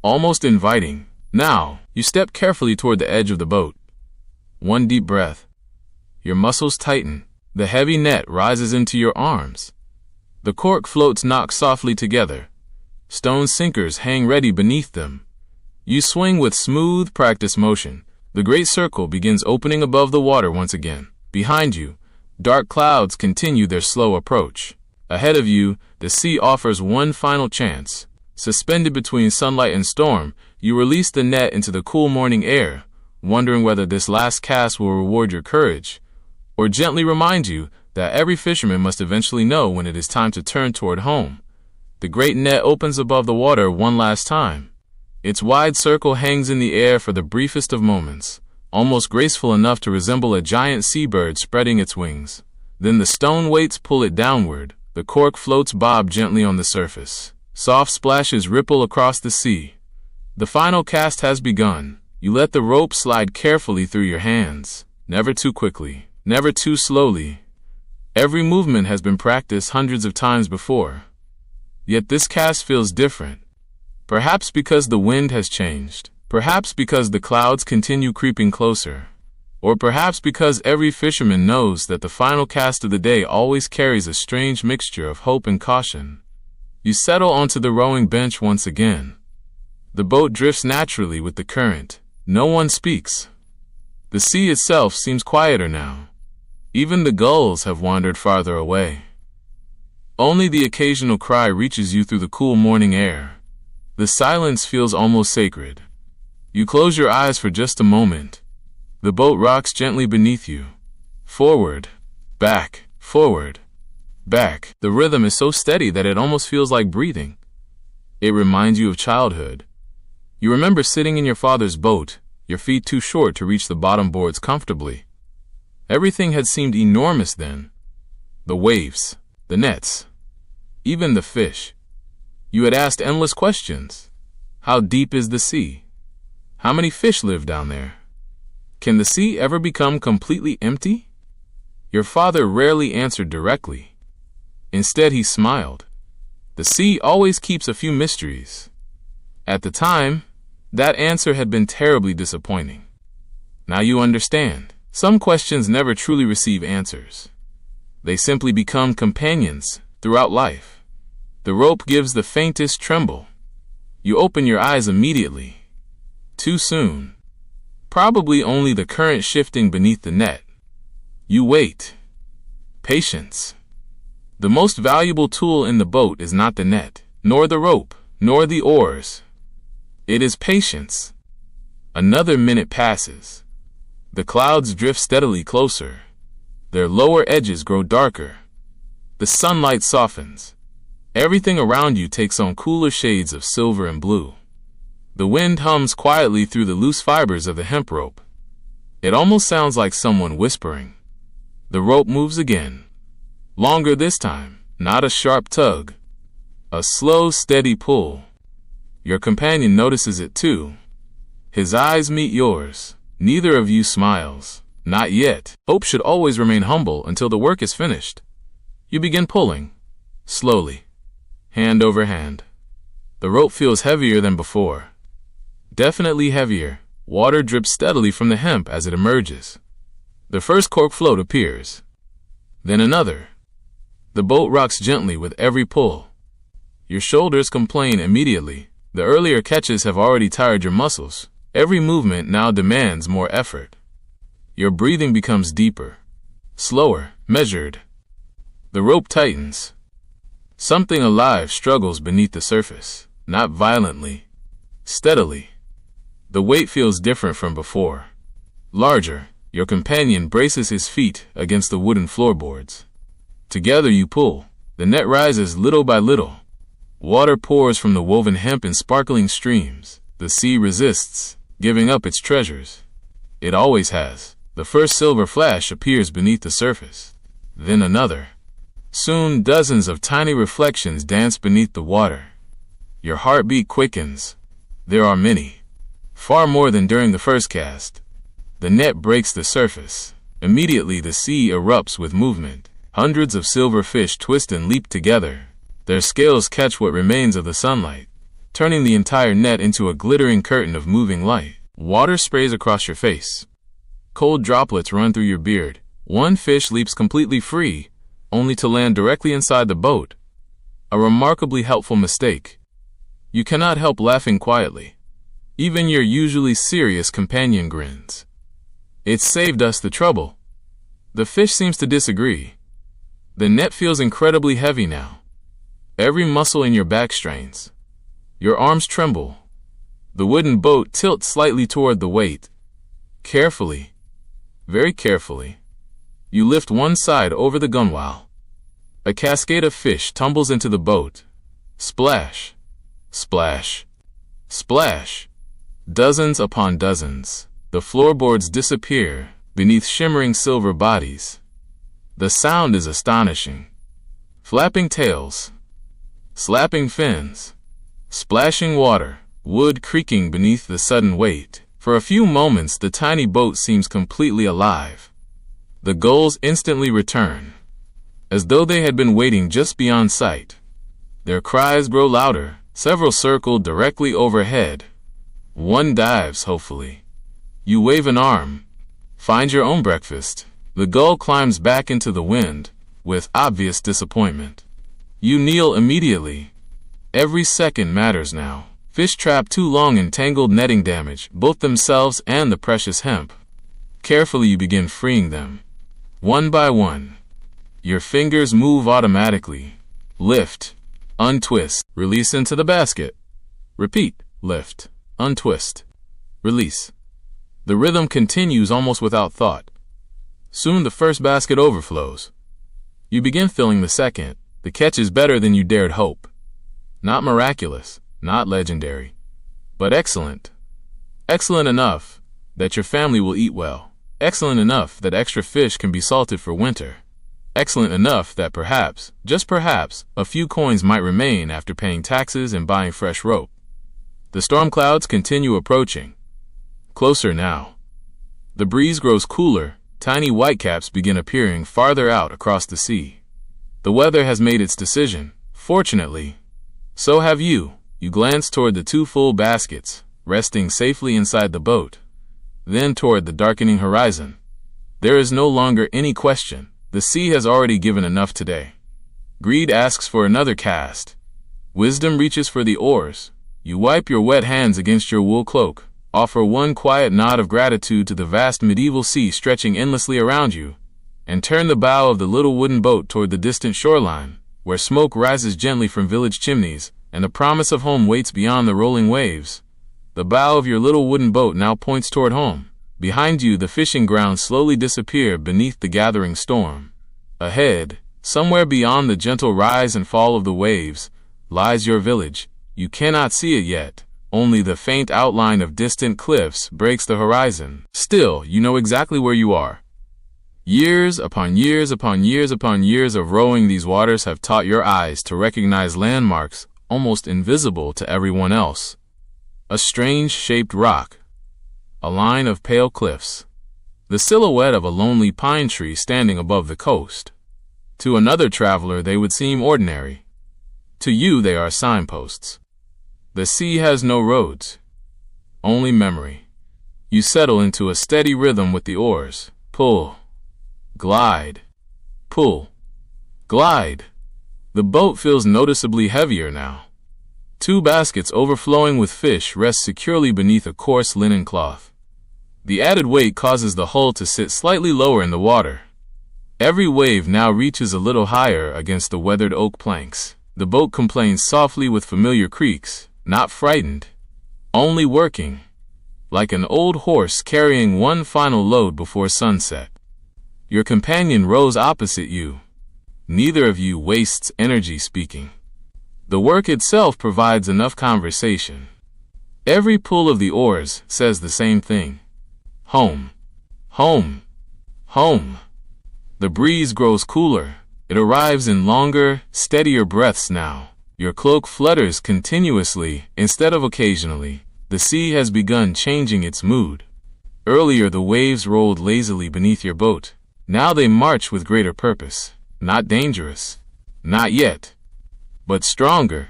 [SPEAKER 1] almost inviting. Now, you step carefully toward the edge of the boat. One deep breath. Your muscles tighten. The heavy net rises into your arms. The cork floats knock softly together. Stone sinkers hang ready beneath them. You swing with smooth, practiced motion. The great circle begins opening above the water once again. Behind you, dark clouds continue their slow approach. Ahead of you, the sea offers one final chance. Suspended between sunlight and storm, you release the net into the cool morning air, wondering whether this last cast will reward your courage, or gently remind you that every fisherman must eventually know when it is time to turn toward home. The great net opens above the water one last time. Its wide circle hangs in the air for the briefest of moments, almost graceful enough to resemble a giant seabird spreading its wings. Then the stone weights pull it downward. The cork floats bob gently on the surface. Soft splashes ripple across the sea. The final cast has begun. You let the rope slide carefully through your hands. Never too quickly, never too slowly. Every movement has been practiced hundreds of times before. Yet this cast feels different. Perhaps because the wind has changed. Perhaps because the clouds continue creeping closer. Or perhaps because every fisherman knows that the final cast of the day always carries a strange mixture of hope and caution. You settle onto the rowing bench once again. The boat drifts naturally with the current. No one speaks. The sea itself seems quieter now. Even the gulls have wandered farther away. Only the occasional cry reaches you through the cool morning air. The silence feels almost sacred. You close your eyes for just a moment. The boat rocks gently beneath you. Forward, back, forward, back. The rhythm is so steady that it almost feels like breathing. It reminds you of childhood. You remember sitting in your father's boat, your feet too short to reach the bottom boards comfortably. Everything had seemed enormous then. The waves, the nets, even the fish. You had asked endless questions. How deep is the sea? How many fish live down there? Can the sea ever become completely empty? Your father rarely answered directly. Instead, he smiled. The sea always keeps a few mysteries. At the time, that answer had been terribly disappointing. Now you understand. Some questions never truly receive answers. They simply become companions throughout life. The rope gives the faintest tremble. You open your eyes immediately. Too soon. Probably only the current shifting beneath the net. You wait. Patience. The most valuable tool in the boat is not the net, nor the rope, nor the oars. It is patience. Another minute passes. The clouds drift steadily closer. Their lower edges grow darker. The sunlight softens. Everything around you takes on cooler shades of silver and blue. The wind hums quietly through the loose fibers of the hemp rope. It almost sounds like someone whispering. The rope moves again. Longer this time, not a sharp tug. A slow, steady pull. Your companion notices it too. His eyes meet yours. Neither of you smiles. Not yet. Hope should always remain humble until the work is finished. You begin pulling. Slowly. Hand over hand. The rope feels heavier than before. Definitely heavier. Water drips steadily from the hemp as it emerges. The first cork float appears. Then another. The boat rocks gently with every pull. Your shoulders complain immediately. The earlier catches have already tired your muscles. Every movement now demands more effort. Your breathing becomes deeper, slower, measured. The rope tightens. Something alive struggles beneath the surface, not violently, steadily. The weight feels different from before. Larger, your companion braces his feet against the wooden floorboards. Together you pull. The net rises little by little. Water pours from the woven hemp in sparkling streams. The sea resists, giving up its treasures. It always has. The first silver flash appears beneath the surface. Then another. Soon dozens of tiny reflections dance beneath the water. Your heartbeat quickens. There are many. Far more than during the first cast. The net breaks the surface. Immediately the sea erupts with movement. Hundreds of silver fish twist and leap together. Their scales catch what remains of the sunlight, turning the entire net into a glittering curtain of moving light. Water sprays across your face. Cold droplets run through your beard. One fish leaps completely free, only to land directly inside the boat. A remarkably helpful mistake. You cannot help laughing quietly. Even your usually serious companion grins. It saved us the trouble. The fish seems to disagree. The net feels incredibly heavy now. Every muscle in your back strains. Your arms tremble. The wooden boat tilts slightly toward the weight. Carefully, very carefully, you lift one side over the gunwale. A cascade of fish tumbles into the boat. Splash, splash, splash. Dozens upon dozens. The floorboards disappear beneath shimmering silver bodies. The sound is astonishing. Flapping tails, slapping fins, splashing water, wood creaking beneath the sudden weight. For a few moments, the tiny boat seems completely alive. The gulls instantly return, as though they had been waiting just beyond sight. Their cries grow louder. Several circle directly overhead. One dives, hopefully. You wave an arm. Find your own breakfast. The gull climbs back into the wind, with obvious disappointment. You kneel immediately. Every second matters now. Fish trapped too long in tangled netting damage both themselves and the precious hemp. Carefully you begin freeing them. One by one. Your fingers move automatically. Lift. Untwist. Release into the basket. Repeat. Lift. Untwist. Release. The rhythm continues almost without thought. Soon the first basket overflows. You begin filling the second. The catch is better than you dared hope. Not miraculous, not legendary, but excellent. Excellent enough that your family will eat well. Excellent enough that extra fish can be salted for winter. Excellent enough that perhaps, just perhaps, a few coins might remain after paying taxes and buying fresh rope. The storm clouds continue approaching. Closer now. The breeze grows cooler. Tiny whitecaps begin appearing farther out across the sea. The weather has made its decision, fortunately. So have you. You glance toward the two full baskets, resting safely inside the boat. Then toward the darkening horizon. There is no longer any question. The sea has already given enough today. Greed asks for another cast. Wisdom reaches for the oars. You wipe your wet hands against your wool cloak, offer one quiet nod of gratitude to the vast medieval sea stretching endlessly around you, and turn the bow of the little wooden boat toward the distant shoreline, where smoke rises gently from village chimneys, and the promise of home waits beyond the rolling waves. The bow of your little wooden boat now points toward home. Behind you, the fishing grounds slowly disappear beneath the gathering storm. Ahead, somewhere beyond the gentle rise and fall of the waves, lies your village. You cannot see it yet. Only the faint outline of distant cliffs breaks the horizon. Still, you know exactly where you are. Years upon years upon years upon years of rowing these waters have taught your eyes to recognize landmarks almost invisible to everyone else. A strange-shaped rock. A line of pale cliffs. The silhouette of a lonely pine tree standing above the coast. To another traveler they would seem ordinary. To you they are signposts. The sea has no roads. Only memory. You settle into a steady rhythm with the oars. Pull. Glide. Pull. Glide. The boat feels noticeably heavier now. Two baskets overflowing with fish rest securely beneath a coarse linen cloth. The added weight causes the hull to sit slightly lower in the water. Every wave now reaches a little higher against the weathered oak planks. The boat complains softly with familiar creaks, not frightened, only working, like an old horse carrying one final load before sunset. Your companion rows opposite you. Neither of you wastes energy speaking. The work itself provides enough conversation. Every pull of the oars says the same thing. Home. Home. Home. The breeze grows cooler. It arrives in longer, steadier breaths now. Your cloak flutters continuously instead of occasionally. The sea has begun changing its mood. Earlier the waves rolled lazily beneath your boat. Now they march with greater purpose. Not dangerous. Not yet. But stronger.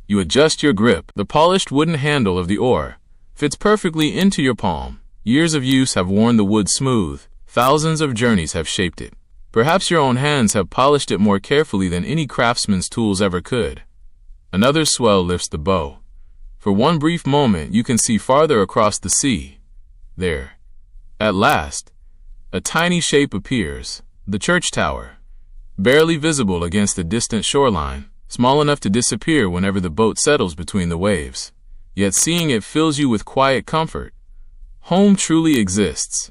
[SPEAKER 1] You adjust your grip. The polished wooden handle of the oar fits perfectly into your palm. Years of use have worn the wood smooth. Thousands of journeys have shaped it. Perhaps your own hands have polished it more carefully than any craftsman's tools ever could. Another swell lifts the bow. For one brief moment you can see farther across the sea. There, at last, a tiny shape appears. The church tower, barely visible against the distant shoreline, small enough to disappear whenever the boat settles between the waves. Yet seeing it fills you with quiet comfort. Home truly exists.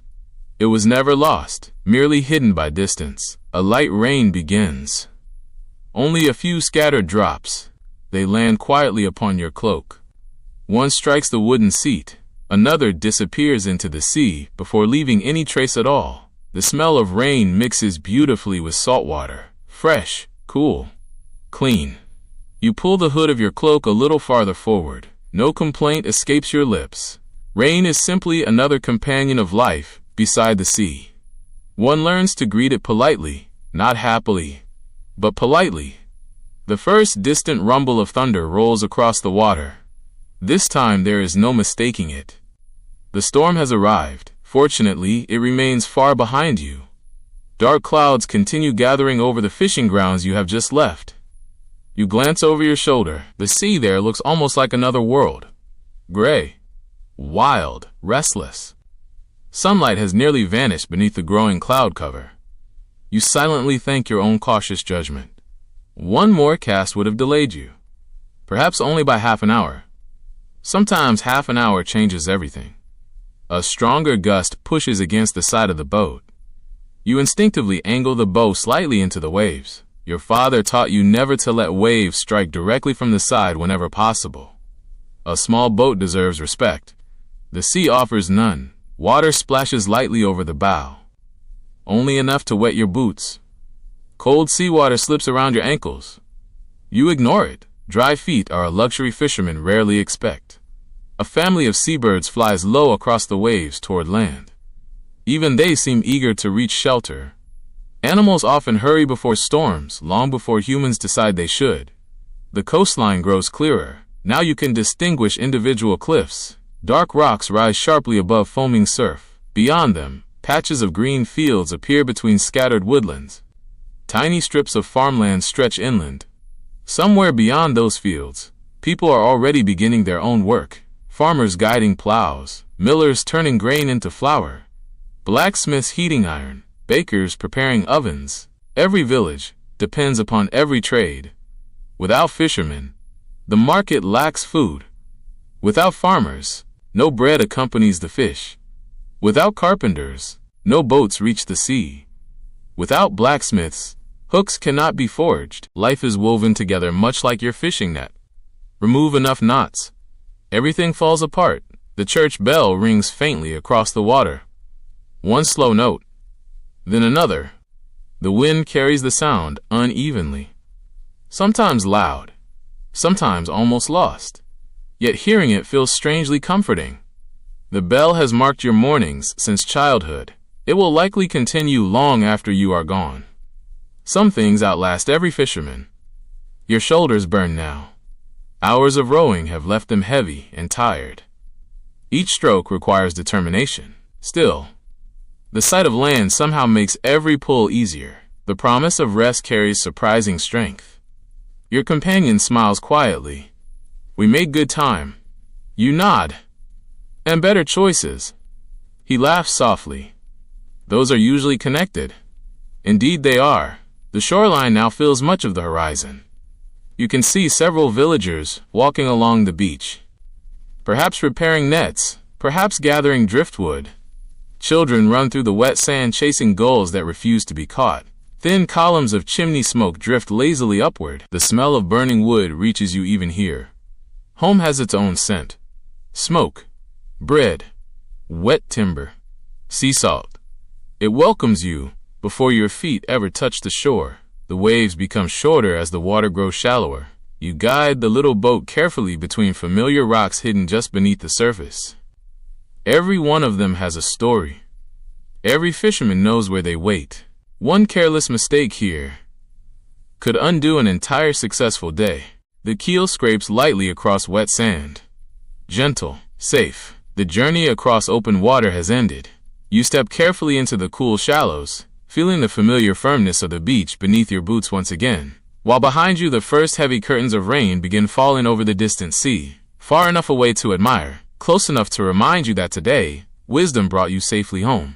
[SPEAKER 1] It was never lost, merely hidden by distance. A light rain begins. Only a few scattered drops. They land quietly upon your cloak. One strikes the wooden seat. Another disappears into the sea before leaving any trace at all. The smell of rain mixes beautifully with salt water. Fresh, cool, clean. You pull the hood of your cloak a little farther forward. No complaint escapes your lips. Rain is simply another companion of life beside the sea. One learns to greet it politely, not happily, but politely. The first distant rumble of thunder rolls across the water. This time there is no mistaking it. The storm has arrived. Fortunately, it remains far behind you. Dark clouds continue gathering over the fishing grounds you have just left. You glance over your shoulder. The sea there looks almost like another world. Gray. Wild, restless. Sunlight has nearly vanished beneath the growing cloud cover. You silently thank your own cautious judgment. One more cast would have delayed you. Perhaps only by half an hour. Sometimes half an hour changes everything. A stronger gust pushes against the side of the boat. You instinctively angle the bow slightly into the waves. Your father taught you never to let waves strike directly from the side whenever possible. A small boat deserves respect. The sea offers none. Water splashes lightly over the bow, only enough to wet your boots. Cold seawater slips around your ankles. You ignore it. Dry feet are a luxury fishermen rarely expect. A family of seabirds flies low across the waves toward land. Even they seem eager to reach shelter. Animals often hurry before storms, long before humans decide they should. The coastline grows clearer. Now you can distinguish individual cliffs. Dark rocks rise sharply above foaming surf. Beyond them, patches of green fields appear between scattered woodlands. Tiny strips of farmland stretch inland. Somewhere beyond those fields, people are already beginning their own work. Farmers guiding plows, millers turning grain into flour, blacksmiths heating iron, bakers preparing ovens. Every village depends upon every trade. Without fishermen, the market lacks food. Without farmers, no bread accompanies the fish. Without carpenters, no boats reach the sea. Without blacksmiths, hooks cannot be forged. Life is woven together much like your fishing net. Remove enough knots, everything falls apart. The church bell rings faintly across the water. One slow note, then another. The wind carries the sound unevenly, sometimes loud, sometimes almost lost. Yet hearing it feels strangely comforting. The bell has marked your mornings since childhood. It will likely continue long after you are gone. Some things outlast every fisherman. Your shoulders burn now. Hours of rowing have left them heavy and tired. Each stroke requires determination. Still, the sight of land somehow makes every pull easier. The promise of rest carries surprising strength. Your companion smiles quietly. We made good time. You nod. And better choices. He laughs softly. Those are usually connected. Indeed they are. The shoreline now fills much of the horizon. You can see several villagers walking along the beach. Perhaps repairing nets, perhaps gathering driftwood. Children run through the wet sand chasing gulls that refuse to be caught. Thin columns of chimney smoke drift lazily upward. The smell of burning wood reaches you even here. Home has its own scent. Smoke, bread, wet timber, sea salt. It welcomes you before your feet ever touch the shore. The waves become shorter as the water grows shallower. You guide the little boat carefully between familiar rocks hidden just beneath the surface. Every one of them has a story. Every fisherman knows where they wait. One careless mistake here could undo an entire successful day. The keel scrapes lightly across wet sand. Gentle, safe. The journey across open water has ended. You step carefully into the cool shallows, feeling the familiar firmness of the beach beneath your boots once again. While behind you the first heavy curtains of rain begin falling over the distant sea, far enough away to admire, close enough to remind you that today, wisdom brought you safely home.